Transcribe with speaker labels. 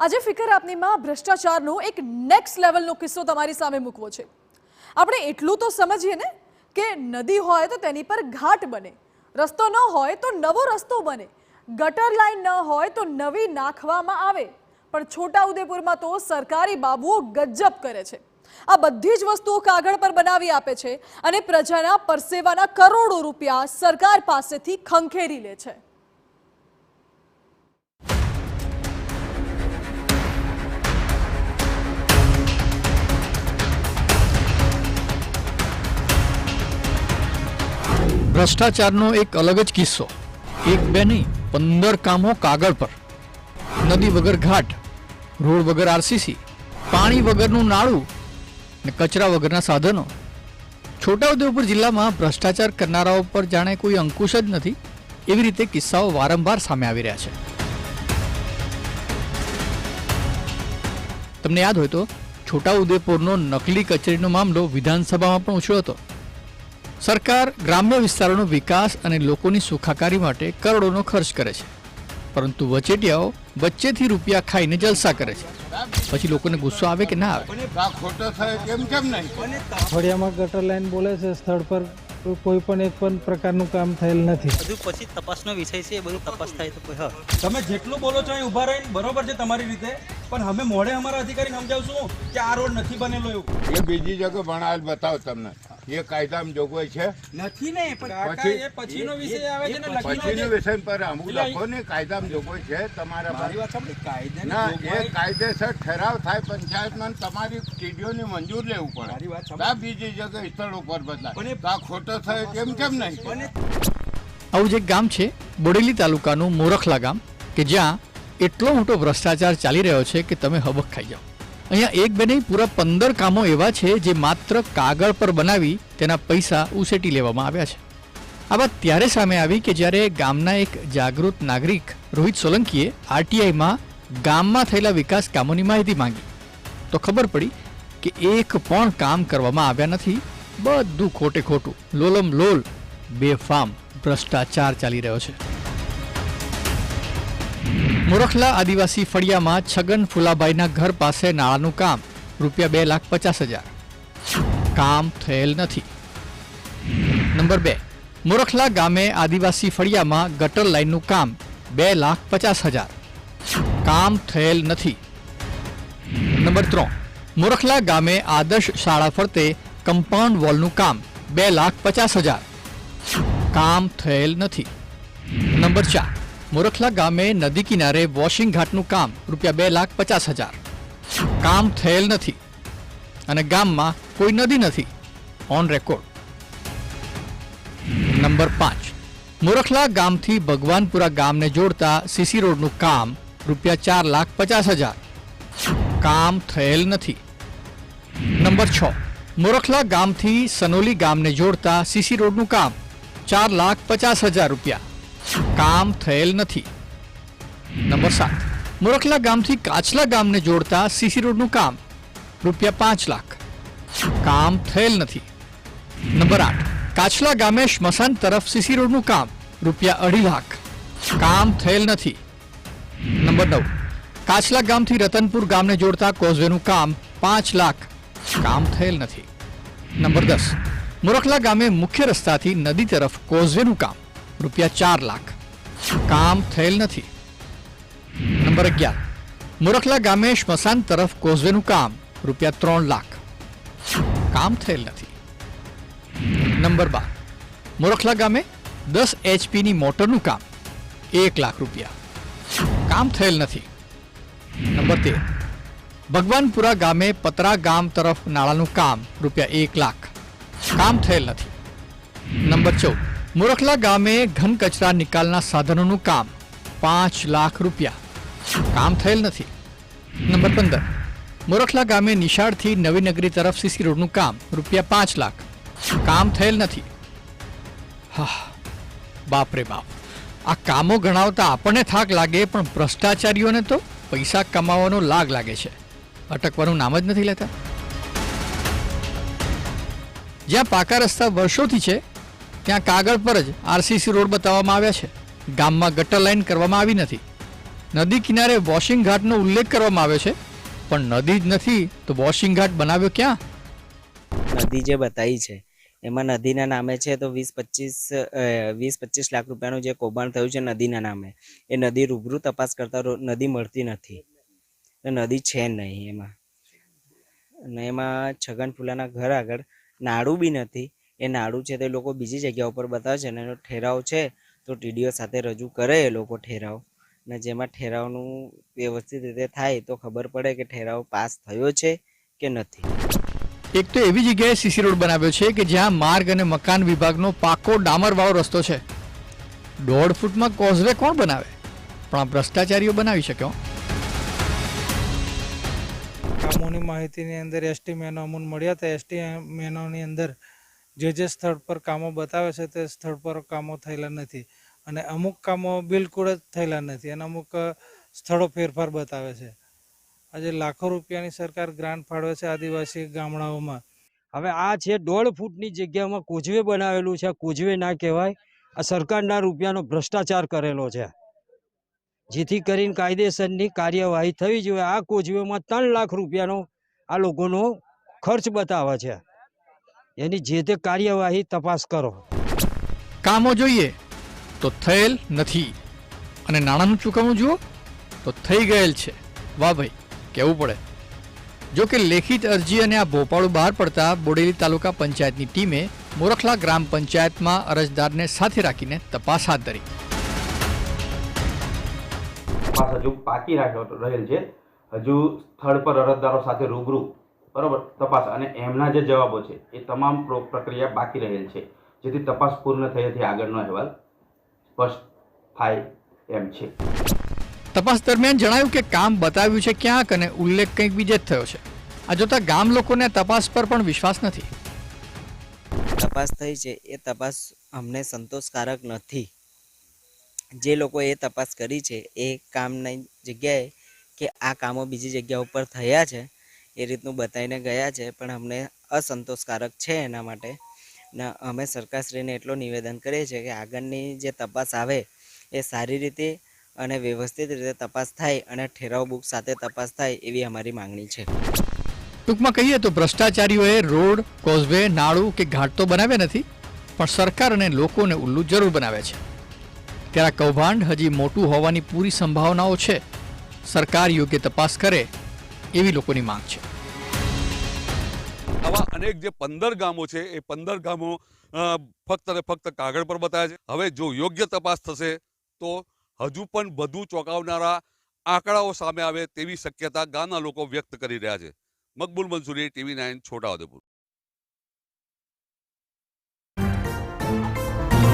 Speaker 1: આજે ફિકર આપનીમાં ભ્રષ્ટાચારનો એક નેક્સ્ટ લેવલનો કિસ્સો તમારી સામે મૂકવો છે। આપણે એટલું તો સમજીએ ને કે નદી હોય તો તેની પર ઘાટ બને, રસ્તો ન હોય તો નવો રસ્તો બને, ગટર લાઈન ન હોય તો નવી નાખવામાં આવે, પણ છોટાઉદેપુરમાં તો સરકારી બાબુઓ ગજબ કરે છે। આ બધી જ વસ્તુઓ કાગળ પર બનાવી આપે છે અને પ્રજાના પરસેવાના કરોડો રૂપિયા સરકાર પાસેથી ખંખેરી લે છે।
Speaker 2: ભ્રષ્ટાચારનો એક અલગ જ કિસ્સો। એક બે નહીં 15 કામો કાગળ પર, નદી વગર ઘાટ, રોડ વગર આરસીસી, પાણી વગરનું નાળું ને કચરા વગરના સાધનો। છોટાઉદેપુર જિલ્લામાં ભ્રષ્ટાચાર કરનારાઓ પર જાણે કોઈ અંકુશ જ નથી, એવી રીતે કિસ્સાઓ વારંવાર સામે આવી રહ્યા છે। તમને યાદ હોય તો છોટાઉદેપુરનો નકલી કચેરીનો મામલો વિધાનસભામાં પણ ઉછળ્યો હતો। સરકાર ગ્રામ્ય વિસ્તારોનો વિકાસ અને લોકોની સુખાકારી માટે કરોડોનો ખર્ચ કરે છે, પરંતુ વચેટિયાઓ વચ્ચેથી રૂપિયા ખાઈને જલસા કરે છે। પછી લોકોને ગુસ્સો આવે કે ના આવે?
Speaker 3: ફળિયામાં ગટર લાઈન બોલે છે, સ્થળ પર કોઈ પણ એક પણ પ્રકારનું કામ થયેલ નથી।
Speaker 4: બધું પછી તપાસનો વિષય છે, એ બધું તપાસ થાય તો કોઈ
Speaker 5: તમે જેટલું બોલો છો અહીં ઊભા રહીને બરોબર છે તમારી રીતે, પણ અમે મોડે અમારા અધિકારીને સમજાવશું કે આ રોડ નથી બનેલો એવું।
Speaker 6: એ બીજી જગ્યાએ ભણાવેલ બતાવો તમને, એ કાયદામાં જોગવાઈ છે
Speaker 5: નથી ને પણ એ પછીનો વિષય આવે છે ને
Speaker 6: પછીનો વિષય પર અમુક લખો ને કાયદામાં જોગવાઈ છે તમારા
Speaker 5: મારી વાત સાંભળી, કાયદાની
Speaker 6: ના, એ
Speaker 5: જોગવાઈ-
Speaker 6: કાયદેસર ઠરાવ થાય પંચાયતમાં, તમારી ટીડીઓની મંજૂર લેવું
Speaker 5: મારી વાત
Speaker 6: પડે,
Speaker 5: સાંભળો.
Speaker 6: આ બીજી જગ્યાએ સ્થળ ઉપર બદલાય,
Speaker 5: પણ
Speaker 6: તો આ ખોટો થાય કેમ નહીં?
Speaker 2: આવું જ એક ગામ છે બોડેલી તાલુકાનું મોરખલા ગામ, કે જ્યાં એટલો મોટો ભ્રષ્ટાચાર ચાલી રહ્યો છે કે તમે હબક ખાઈ જાઓ। અહીંયા એક બે નહીં પૂરા 15 કામો એવા છે જે માત્ર કાગળ પર બનાવી તેના પૈસા ઉસેટી લેવામાં આવ્યા છે। આ વાત ત્યારે સામે આવી કે જ્યારે ગામના એક જાગૃત નાગરિક રોહિત સોલંકીએ આરટીઆઈમાં ગામમાં થયેલા વિકાસ કામોની માહિતી માંગી, તો ખબર પડી કે એક પણ કામ કરવામાં આવ્યા નથી, બધું ખોટે ખોટું, લોલમ લોલ, બેફામ ભ્રષ્ટાચાર ચાલી રહ્યો છે। મોરખલા આદિવાસી ફળિયામાં છગન ફુલાભાઈના ઘર પાસે નાળાનું કામ ₹2,50,000, કામ થયેલ નથી। નંબર 2, મોરખલા ગામે આદિવાસી ફળિયામાં ગટર લાઈનનું કામ ₹2,50,000, કામ થયેલ નથી। નંબર 3, મોરખલા ગામે આદર્શ શાળા ફરતે કમ્પાઉન્ડ વોલનું કામ ₹2,50,000, કામ થયેલ નથી। નંબર 4, મોરખલા ગામે નદી કિનારે વોશિંગ ઘાટનું કામ ₹2,50,000, કામ થયેલ નથી અને ગામમાં કોઈ નદી નથી, ઓન રેકોર્ડ। નંબર 5, મોરખલા ગામથી ભગવાનપુરા ગામને જોડતા સીસી રોડનું કામ ₹4,50,000, કામ થયેલ નથી। નંબર 6, મોરખલા ગામથી સનોલી ગામને જોડતા સીસી રોડનું કામ ₹4,50,000, કામ થયેલ નથી। નંબર 7, મોરખલા ગામથી કાચલા ગામને જોડતા સીસી રોડનું કામ ₹5,00,000, કામ થયેલ નથી। નંબર 8, કાચલા ગામે સ્મશાન તરફ સીસી રોડનું કામ ₹2,50,000, કામ થયેલ નથી। નંબર 9, કાચલા ગામથી રતનપુર ગામને જોડતા કોઝવેનું કામ ₹5,00,000, કામ થયેલ નથી। નંબર 10, મોરખલા ગામે મુખ્ય રસ્તાથી નદી તરફ કોઝવેનું કામ ₹4,00,000, કામ થયેલ નથી। નંબર 11, મોરખલા ગામે સ્મશાન તરફ કોઝવેનું કામ ₹3,00,000, કામ થયેલ નથી। નંબર 12, મોરખલા ગામે 10 HPની મોટરનું કામ ₹1,00,000, કામ થયેલ નથી। નંબર 13, ભગવાનપુરા ગામે પતરા ગામ તરફ નાળાનું કામ ₹1,00,000, કામ થયેલ નથી। નંબર 14, મોરખલા ગામે ઘન કચરા નિકાલના સાધનોનું કામ ₹5,00,000, કામ થયેલ નથી। નંબર 15, મોરખલા ગામે નિશાળથી નવી નગરી તરફ સીસી રોડનું કામ ₹5,00,000, કામ થયેલ નથી। હા, બાપ રે બાપ, આ કામો ગણાવતા આપણને થાક લાગે, પણ ભ્રષ્ટાચારીઓને તો પૈસા કમાવાનો લાગ લાગે છે, અટકવાનું નામ જ નથી લેતા। જ્યાં પાકા રસ્તા વર્ષોથી છે ત્યાં કાગળ પર જ આરસીસી રોડ બતાવવામાં આવ્યા છે, ગામમાં ગટર લાઈન કરવામાં આવી નથી, નદી કિનારે વોશિંગ ઘાટનો ઉલ્લેખ કરવામાં આવ્યો છે, પણ નદી જ નથી તો વોશિંગ ઘાટ બનાવ્યો ક્યાં?
Speaker 7: નદી જે બતાવી છે એમાં નદીના નામે છે તો 20-25 લાખ રૂપિયાનું જે કૌભાંડ થયું છે નદીના નામે, એ નદી રૂબરૂ તપાસ કરતા નદી મળતી નથી, નદી છે નહીં એમાં. અને એમાં છગન ફુલાના ઘર આગળ નાળું બી નથી. એ નાળું છે તે લોકો બીજી જગ્યા ઉપર બતાવે છે અને એનો ઠેરાવ છે તો ટીડીઓ સાથે રજૂ કરે એ લોકો ઠેરાવ, અને જેમાં ઠેરાવનું વ્યવસ્થિત રીતે થાય તો ખબર પડે કે ઠેરાવ પાસ થયો છે કે નથી.
Speaker 2: એક તો એવી જગ્યાએ સીસી રોડ બનાવ્યો છે કે જ્યાં માર્ગ અને મકાન વિભાગનો પાકો ડામરવાળો રસ્તો છે. 1.5 ફૂટમાં કોઝવે કોણ બનાવે? પણ આ ભ્રષ્ટાચારીઓ બનાવી શક્યો.
Speaker 3: કામોની માહિતીની અંદર એસ્ટીમેનો અમને મળ્યા હતા. એસ્ટીમેનોની અંદર જે સ્થળ પર કામો બતાવે છે તે સ્થળ પર કામો થયેલા નથી, અને અમુક કામો બિલકુલ જ થયેલા નથી, અને અમુક સ્થળો ફેરફાર બતાવે છે. આજે લાખો રૂપિયાની સરકાર ગ્રાન્ટ ફાળવે છે આદિવાસી ગામડાઓમાં.
Speaker 8: હવે આ છે 1.5 ફૂટની જગ્યામાં કોઝવે બનાવેલું છે. કોઝવે ના કહેવાય, આ સરકારના રૂપિયાનો ભ્રષ્ટાચાર કરેલો છે, જેથી કરીને કાયદેસરની કાર્યવાહી થવી જોઈએ. આ કોઝવેમાં 3 લાખ રૂપિયાનો આ લોકોનો ખર્ચ બતાવે છે, એની જે તે કાર્યવાહી તપાસ કરો.
Speaker 2: કામો જોઈએ તો થયેલ નથી, અને નાણાંનું ચૂકવણું જુઓ તો થઈ ગયેલ છે. વાહ ભાઈ, કહેવું પડે. જો કે લેખિત અરજી અને આ ભોપાળું બહાર પડતા બોડેલી તાલુકા પંચાયતની ટીમે મોરખલા ગ્રામ પંચાયતમાં અરજદારને સાથે રાખીને તપાસ હાથ ધરી.
Speaker 9: તપાસ હજુ બાકી રહેલ છે. હજુ સ્થળ પર અરજદારો સાથે રૂબરૂ બરોબર તપાસ અને એમના જે જવાબો છે એ તમામ પ્રક્રિયા બાકી રહેલ છે, જેથી તપાસ પૂર્ણ થયેથી આગળનો અહેવાલ સ્પષ્ટ થાય એમ છે.
Speaker 2: તપાસ દરમિયાન જણાયું કે કામ બતાવ્યું છે ક્યાંક અને ઉલ્લેખ કંઈક બીજે જ થયો છે. આ જોતા ગામ લોકોને તપાસ પર પણ વિશ્વાસ નથી.
Speaker 7: તપાસ થઈ છે એ તપાસ અમને સંતોષકારક નથી. જે લોકોએ એ તપાસ કરી છે એ કામની જગ્યાએ કે આ કામો બીજી જગ્યા ઉપર થયા છે એ રીતનું બતાવીને ગયા છે, પણ અમને અસંતોષકારક છે એના માટે. ને અમે સરકારશ્રીને એટલું નિવેદન કરીએ છીએ કે આગળની જે તપાસ આવે એ સારી રીતે અને વ્યવસ્થિત રીતે તપાસ થાય અને ઠેરાવ બુક સાથે તપાસ થાય એવી અમારી માંગણી છે.
Speaker 2: ટૂંકમાં કહીએ તો ભ્રષ્ટાચારીઓએ રોડ, કોઝવે, નાળું કે ઘાટ તો બનાવ્યા નથી, પણ સરકાર અને લોકોને ઉલ્લુ જરૂર બનાવ્યા છે. ત્યારે કૌભાંડ હજી મોટું હોવાની પૂરી સંભાવનાઓ છે. સરકાર યોગ્ય તપાસ કરે એવી લોકોની માંગ છે.
Speaker 10: આવા અનેક જે 15 ગામો છે એ 15 ગામો ફક્ત અને ફક્ત કાગળ પર બતાવ્યા છે. હવે જો યોગ્ય તપાસ થશે તો હજુ પણ વધુ ચોંકાવનારા આંકડાઓ સામે આવે તેવી શક્યતા ગામના લોકો વ્યક્ત કરી રહ્યા છે. મકબૂલ મંસૂરી, TV9 છોટાઉદેપુર.